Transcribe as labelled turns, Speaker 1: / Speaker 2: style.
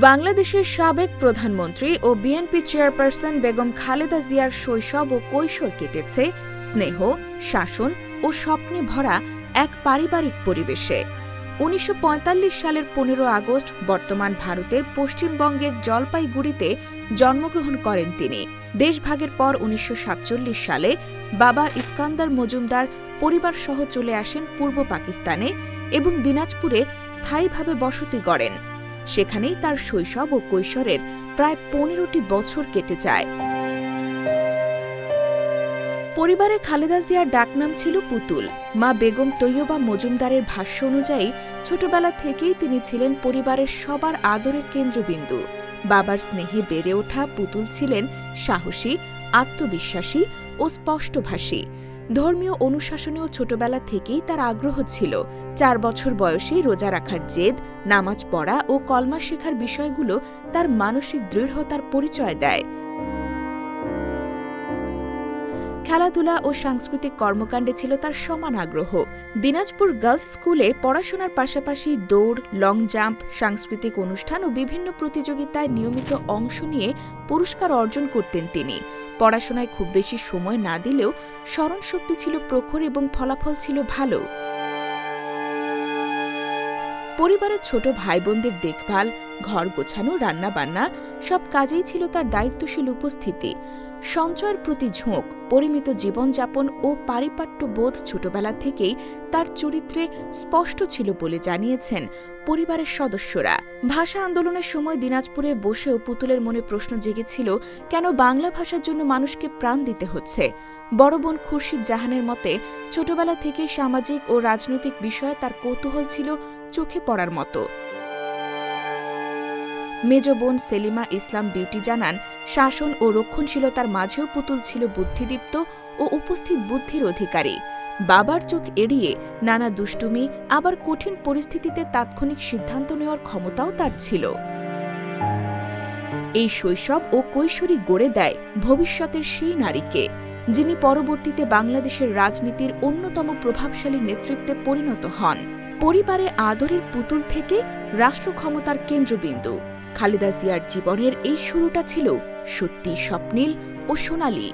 Speaker 1: বাংলাদেশের সাবেক প্রধানমন্ত্রী ও বিএনপি চেয়ারপারসন বেগম খালেদা জিয়ার শৈশব ও কৈশোর কেটেছে স্নেহ, শাসন ও স্বপ্নে ভরা এক পারিবারিক পরিবেশে। ১৯৪৫ সালের ১৫ আগস্ট বর্তমান ভারতের পশ্চিমবঙ্গের জলপাইগুড়িতে জন্মগ্রহণ করেন তিনি। দেশভাগের পর ১৯৪৭ সালে বাবা ইস্কান্দার মজুমদার পরিবারসহ চলে আসেন পূর্ব পাকিস্তানে এবং দিনাজপুরে স্থায়ীভাবে বসতি গড়েন। সেখানেই তার শৈশব ও কৈশোরের প্রায় ১৫টি বছর কেটে যায়। পরিবারে খালেদা জিয়ার ডাকনাম ছিল পুতুল। মা বেগম তৈয়বা মজুমদারের ভাষ্য অনুযায়ী ছোটবেলা থেকেই তিনি ছিলেন পরিবারের সবার আদরের কেন্দ্রবিন্দু। বাবার স্নেহে বেড়ে ওঠা পুতুল ছিলেন সাহসী, আত্মবিশ্বাসী ও স্পষ্টভাষী। ধর্মীয় অনুশাসনেও ছোটবেলা থেকেই তার আগ্রহ ছিল। ৪ বছর বয়সেই রোজা রাখার জেদ, নামাজ পড়া ও কলমা শেখার বিষয়গুলো তার মানসিক দৃঢ়তার পরিচয় দেয়। খেলাধুলা ও সাংস্কৃতিক কর্মকাণ্ডে ছিল তার সমান আগ্রহ। দিনাজপুর গার্লস স্কুলে পড়াশোনার পাশাপাশি দৌড়, লং জাম্প, সাংস্কৃতিক অনুষ্ঠান ও বিভিন্ন প্রতিযোগিতায় নিয়মিত অংশ নিয়ে পুরস্কার অর্জন করতেন তিনি। পড়াশোনায় খুব বেশি সময় না দিলেও স্মরণশক্তি ছিল প্রখর এবং ফলাফল ছিল ভালো। পরিবারের ছোট ভাই বোনদের দেখভাল, ঘর গোছানো, রান্নাবান্না সব কাজেই ছিল তার দায়িত্বশীল উপস্থিতি। সঞ্চয়ের প্রতি ঝোঁক, পরিমিত জীবনযাপন ও পারিপাট্যবোধ ছোটবেলা থেকেই তার চরিত্রে স্পষ্ট ছিল বলে জানিয়েছেন পরিবারের সদস্যরা। ভাষা আন্দোলনের সময় দিনাজপুরে বসেও পুতুলের মনে প্রশ্ন জেগেছিল, কেন বাংলা ভাষার জন্য মানুষকে প্রাণ দিতে হচ্ছে। বড় বোন খুরশিদ জাহানের মতে ছোটবেলা থেকে সামাজিক ও রাজনৈতিক বিষয়ে তার কৌতূহল ছিল চোখে পড়ার মতো। মেজ বোন সেলিমা ইসলাম বিউটি জানান, শাসন ও রক্ষণশীলতার মাঝেও পুতুল ছিল বুদ্ধিদীপ্ত ও উপস্থিত বুদ্ধির অধিকারী। বাবার চোখ এড়িয়ে নানা দুষ্টুমি, আবার কঠিন পরিস্থিতিতে তাৎক্ষণিক সিদ্ধান্ত নেওয়ার ক্ষমতাও তার ছিল। এই শৈশব ও কৈশোরী গড়ে দেয় ভবিষ্যতের সেই নারীকে, যিনি পরবর্তীতে বাংলাদেশের রাজনীতির অন্যতম প্রভাবশালী নেতৃত্বে পরিণত হন। পরিবারে আদরের পুতুল থেকে রাষ্ট্র ক্ষমতার কেন্দ্রবিন্দু। খালেদা জিয়ার জীবনের এই শুরুটা ছিল সত্যি স্বপ্নীল ও সোনালী।